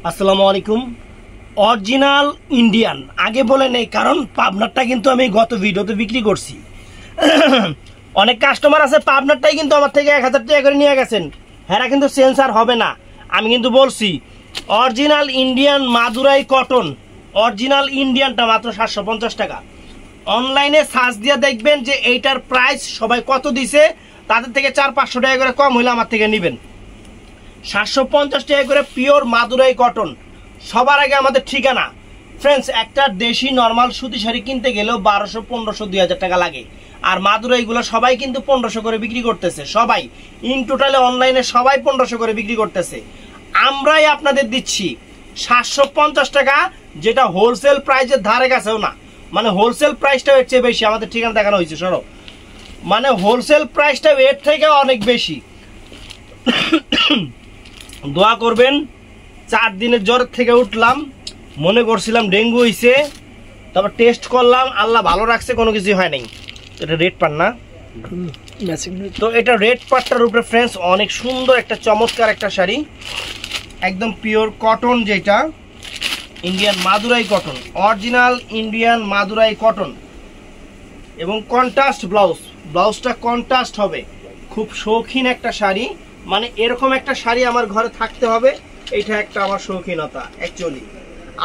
আসসালামু আলাইকুম। Original Indian আগে বলে নেই, কারণ পাবনারটা কিন্তু আমি গত ভিডিওতে বিক্রি করছি। অনেক কাস্টমার আছে পাবনারটাই কিন্তু আমার থেকে 1000 টাকা করে নিয়ে গেছেন, হ্যাঁ কিন্তু সেন্সার হবে না। আমি কিন্তু বলছি original Indian Madurai cotton, original ইন্ডিয়ানটা মাত্র 750 টাকা। অনলাইনে সার্চ দিয়ে দেখবেন যে এইটার প্রাইস সবাই কত দিছে, তাদের থেকে 400-500 টাকা করে কম হইলে আমার থেকে নেবেন। 750 টাকা করে পিওর মাদুরাই কটন। সবার আগে আমাদের ঠিকানা ফ্রেন্ডস, একটা দেশি নর্মাল সুতি শাড়ি কিনতে গেলেও 1200, 1500, 2000 টাকা লাগে। আর মাদুরাইগুলো সবাই কিন্তু 1500 করে বিক্রি করতেছে, সবাই ইন টোটালে অনলাইনে সবাই 1500 করে বিক্রি করতেছে। আমরাই আপনাদের দিচ্ছি 750 টাকা, যেটা হোলসেল প্রাইসের ধারে কাছেও না। মানে হোলসেল প্রাইসটা এর চেয়ে বেশি, আমাদের ঠিকানা দেখানো হয়েছে সরো, মানে হোলসেল প্রাইসটা এর থেকে অনেক বেশি। দোয়া করবেন। 4 দিনের জ্বর থেকে উঠলাম, মনে করছিলাম ডেঙ্গু হয়েছে, তারপর টেস্ট করলাম, আল্লাহ ভালো রাখছে, কোনো কিছু হয় নাই। এটা রেড পাট না, তো এটা রেড পাটটার উপরে ফ্রেন্ডস অনেক সুন্দর একটা চমৎকার একটা শাড়ি, একদম পিওর কটন, যেটা Indian Madurai cotton, original Indian Madurai cotton, এবং কন্ট্রাস্ট ব্লাউজ। ব্লাউজটা কন্ট্রাস্ট হবে, খুব শৌখিন একটা শাড়ি। মানে এরকম একটা শাড়ি আমার ঘরে থাকতে হবে, এটা একটা আমার শৌখিনতা অ্যাকচুয়ালি।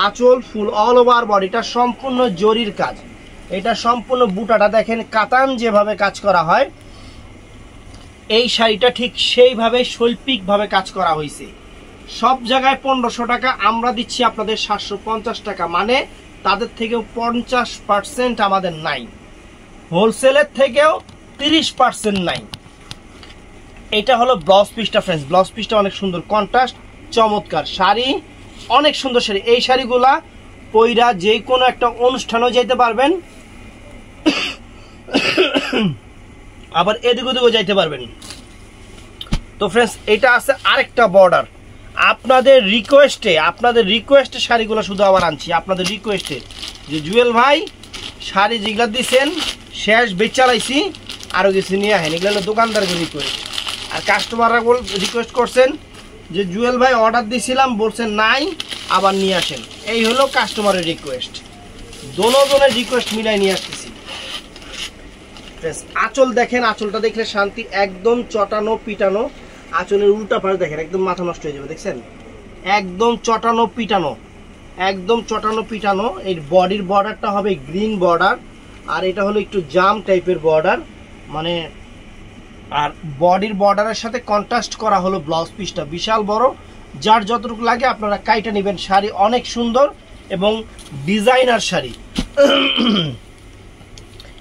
আঁচল ফুল অল ওভার বডিটা সম্পূর্ণ জরির কাজ, এটা সম্পূর্ণ বুটাটা দেখেন কাতান যেভাবে কাজ করা হয়, এই শাড়িটা ঠিক সেইভাবে শৈল্পিকভাবে কাজ করা হয়েছে। সব জায়গায় 1500 টাকা, আমরা দিচ্ছি আপনাদের 750 টাকা। মানে তাদের থেকেও 50% আমাদের নাই, হোলসেলের থেকেও 30% নাই। এটা হলো ব্লাউজ পিসটা ফ্রেন্ডস, ব্লাউজ পিসটা অনেক সুন্দর, কন্ট্রাস্ট চমৎকার শাড়ি, অনেক সুন্দর শাড়ি। এই শাড়িগুলা পইরা যে কোনো একটা অনুষ্ঠানেও যেতে পারবেন, আবার এদিক ওদিকেও যাইতে পারবেন। তো ফ্রেন্ডস এটা আছে আরেকটা বর্ডার, আপনাদের রিকোয়েস্টে শাড়িগুলো শুধু আবার আনছি, আপনাদের রিকোয়েস্টে, যে জুয়েল ভাই শাড়ি যেগুলা দিচ্ছেন শেষ বেচালাইছি, আরও কিছু নিয়ে আসেন, এগুলো হলো দোকানদারের রিকোয়েস্ট। আর কাস্টমাররা রিকোয়েস্ট করছেন যে জুয়েল ভাই অর্ডার দিয়েছিলাম, বলছেন নাই, আবার নিয়ে আসেন। এই হলো কাস্টমারের রিকোয়েস্ট, দোনোজনের রিকোয়েস্ট মিলাই নিয়ে আসতেছি। আঁচল দেখেন, আঁচলটা দেখলে শান্তি, একদম চটানো পিটানো। আঁচলের উল্টা পাশ দেখেন, একদম মাথা নষ্ট হয়ে যাবে, দেখছেন একদম চটানো পিটানো, একদম চটানো পিটানো। এই বডির বর্ডারটা হবে গ্রিন বর্ডার, আর এটা হলো একটু জাম টাইপের বর্ডার, মানে আর বডির বর্ডারের সাথে কন্ট্রাস্ট করা হলো ব্লাউজ পিসটা, বিশাল বড়, যার যতটুকু লাগে আপনারা কাইটা নেবেন। শাড়ি অনেক সুন্দর এবং ডিজাইনার শাড়ি।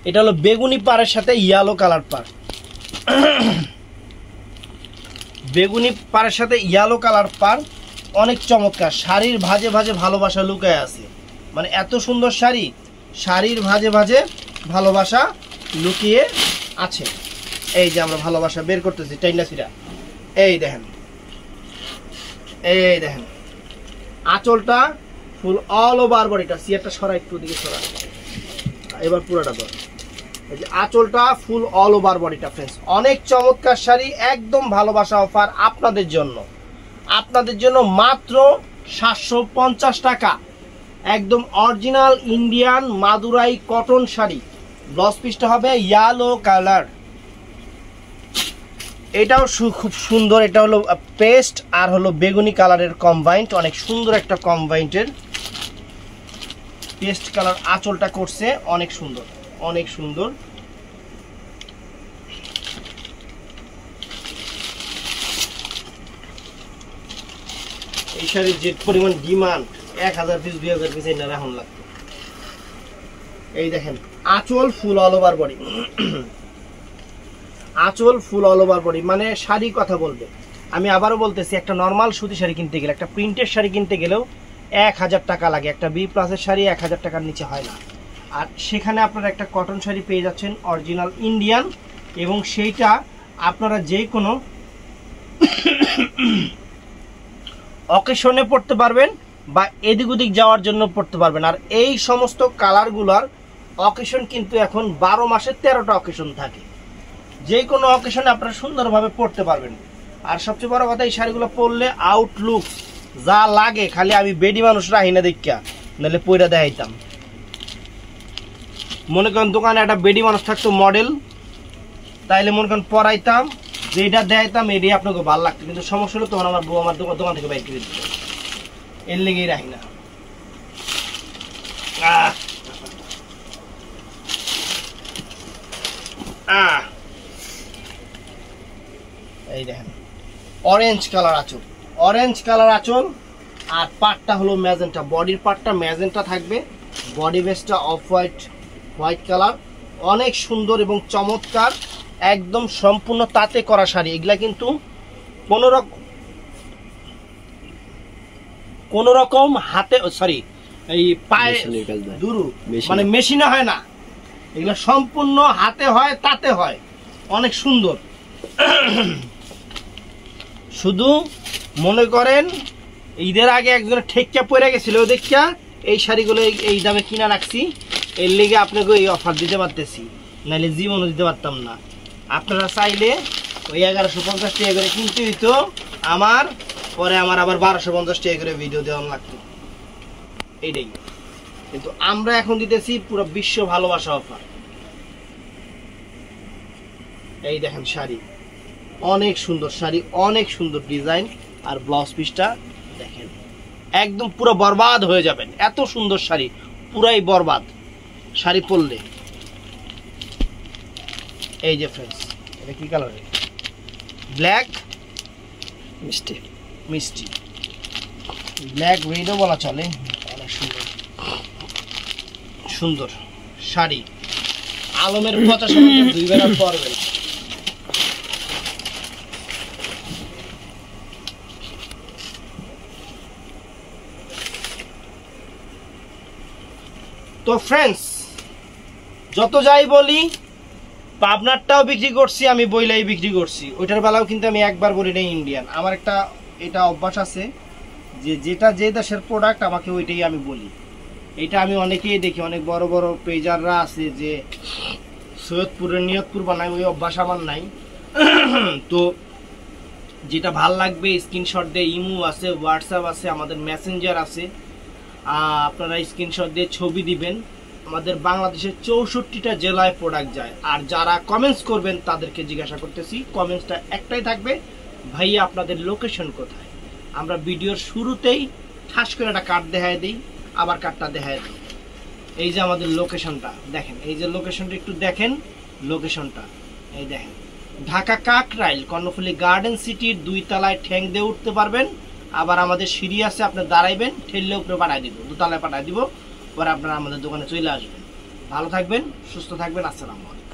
এটা হলো বেগুনি পাড়ের সাথে ইয়েলো কালার পাড়, বেগুনি পাড়ের সাথে ইয়েলো কালার পাড়, অনেক চমৎকার। শাড়ির ভাজে ভাজে ভালোবাসা লুকায় আছে, মানে এত সুন্দর শাড়ি, শাড়ির ভাজে ভাজে ভালোবাসা লুকিয়ে আছে। এই যে আমরা ভালোবাসা বের করতেছি টাইনাসিরা, এই দেখেন, এই দেখেন আঁচলটা ফুল অল ওভার বডিটা, সিয়ারটা সরা একটু দিকে সরা, এবার পুরোটা ধর। এই যে আঁচলটা ফুল অল ওভার বডিটা ফ্রেন্ডস, অনেক চমৎকার শাড়ি, একদম ভালোবাসা অফার আপনাদের জন্য, আপনাদের জন্য মাত্র 750 টাকা। একদম original Indian Madurai cotton sari, blouse পিসটা হবে ইয়েলো কালার। এটাও খুব সুন্দর, এটা হলো পেস্ট আর হলো বেগুনি কালারের কম্বাইন্ড, অনেক সুন্দর একটা কম্বাইন্ডের পেস্ট কালার। আঁচলটা করছে অনেক সুন্দর, অনেক সুন্দর। এই শাড়ির যে পরিমাণ ডিমান্ড, 1000 পিস 2000 পিস এনে রাখুন লাগতো। এই দেখেন আঁচল ফুল অল ওভার বডি, আঁচল ফুল অল ওভার বডি, মানে শাড়ি কথা বলবে। আমি আবারও বলতেছি, একটা নর্মাল সুতি শাড়ি কিনতে গেলে, একটা প্রিন্টের শাড়ি কিনতে গেলেও 1000 টাকা লাগে, একটা বি প্লাসের শাড়ি 1000 টাকার নিচে হয় না। আর সেখানে আপনারা একটা কটন শাড়ি পেয়ে যাচ্ছেন অরিজিনাল ইন্ডিয়ান, এবং সেইটা আপনারা যে কোনো অকেশনে পড়তে পারবেন বা এদিক ওদিক যাওয়ার জন্য পড়তে পারবেন। আর এই সমস্ত কালারগুলোর অকেশন কিন্তু এখন 12 মাসে 13টা অকেশন থাকে, যে কোনো অকেশনে আপনারা সুন্দরভাবে পড়তে পারবেন। আর সবচেয়ে বড় কথা, এই শাড়িগুলো পরলে আউটলুক যা লাগে, খালি আমি বেডি মানুষ রাহি না দেখা, নাহলে পয়রা দেখাইতাম। মনে করেন দোকানে একটা বেডি মানুষ থাকতো মডেল, তাইলে মনে করেন পরাইতাম, যেটা দেখাইতাম এটাই আপনাকে ভালো লাগতো। কিন্তু সমস্যা হলো তখন আমার বউ আমার দোকান থেকে বাইর করে দিত, এর লেগেই রাখি না। এই দেখেন অরেঞ্জ কালার আঁচল, অরেঞ্জ কালার আঁচল, আর পাটটা হলো ম্যাজেন্টা, বডির পাটটা ম্যাজেন্টা থাকবে, বডি বেসটা অফ হোয়াইট কালার, অনেক সুন্দর এবং চমৎকার, একদম সম্পূর্ণ তাঁতে করা শাড়ি। এগুলা কিন্তু কোন রকম হাতে সরি এই পায়ে দুরু মানে মেশিনে হয় না, এগুলা সম্পূর্ণ হাতে হয়, তাতে হয়, অনেক সুন্দর। শুধু মনে করেন ঈদের আগে একজনের ঠেক্কা পড়ে গেছিল, দেখিয়া এই শাড়িগুলো এই দামে কিনা রাখছি, এর লেগে আপনাকে এই অফার দিতে পারতেছি, নাহলে জীবনও দিতে পারতাম না। আপনারা চাইলে ওই 1150 টাকা করে কিনতে হইতো আমার, পরে আমার আবার 1250 টাকা করে ভিডিও দেওয়া লাগতো, এইটাই। কিন্তু আমরা এখন দিতেছি পুরো বিশ্ব ভালোবাসা অফার। এই দেখেন শাড়ি, অনেক সুন্দর শাড়ি, অনেক সুন্দর ডিজাইন, আর ব্লাউজ পিসটা দেখেন একদম পুরো বরবাদ হয়ে যাবেন, এত সুন্দর শাড়ি, পুরাই বরবাদ শাড়ি পরলে। এই যে ফ্রেন্ডস, এটা কি কালার? ব্ল্যাক মিষ্টি, মিষ্টি ব্ল্যাক রেডও বলা চলে, অনেক সুন্দর সুন্দর শাড়ি। আলমের 50 দুই বেলা পরবেন। তো ফ্রেন্ডস, যত যাই বলি, পাবনারটাও বিক্রি করছি আমি, বইলাই বিক্রি করছি, ওইটার বেলাও কিন্তু আমি একবার বলি নাই ইন্ডিয়ান। আমার একটা এটা অভ্যাস আছে যে যেটা যে দেশের প্রোডাক্ট আমাকে ওইটাই আমি বলি। এটা আমি অনেকেই দেখি, অনেক বড় বড় পেজাররা আছে যে সৈয়দপুরের নিয়তপুর বানায়, ওই অভ্যাস আমার নাই। তো যেটা ভাল লাগবে স্ক্রিনশট দিয়ে, ইমো আছে, হোয়াটসঅ্যাপ আছে, আমাদের মেসেঞ্জার আছে, আপনারা স্ক্রিনশট দিয়ে ছবি দিবেন। আমাদের বাংলাদেশের 64টা জেলায় প্রোডাক্ট যায়। আর যারা কমেন্টস করবেন তাদেরকে জিজ্ঞাসা করতেছি, কমেন্টসটা একটাই থাকবে, ভাইয়া আপনাদের লোকেশন কোথায়। আমরা ভিডিওর শুরুতেই ঠাস করে একটা কার্ড দেখায় দিই, আবার কার্ডটা দেখায় দিই। এই যে আমাদের লোকেশনটা দেখেন, এই যে লোকেশনটা একটু দেখেন, লোকেশনটা এই দেখেন, ঢাকা কাকরাইল কর্ণফুলী গার্ডেন সিটির 2 তলায় ঠ্যাং দিয়ে উঠতে পারবেন। আবার আমাদের সিঁড়ি আছে, আপনি দাঁড়াইবেন, ঠেললে উপরে পাঠাই দিব, 2 তলায় পাঠাই দিব, পরে আপনারা আমাদের দোকানে চলে আসবেন। ভালো থাকবেন, সুস্থ থাকবেন, আসসালামু আলাইকুম।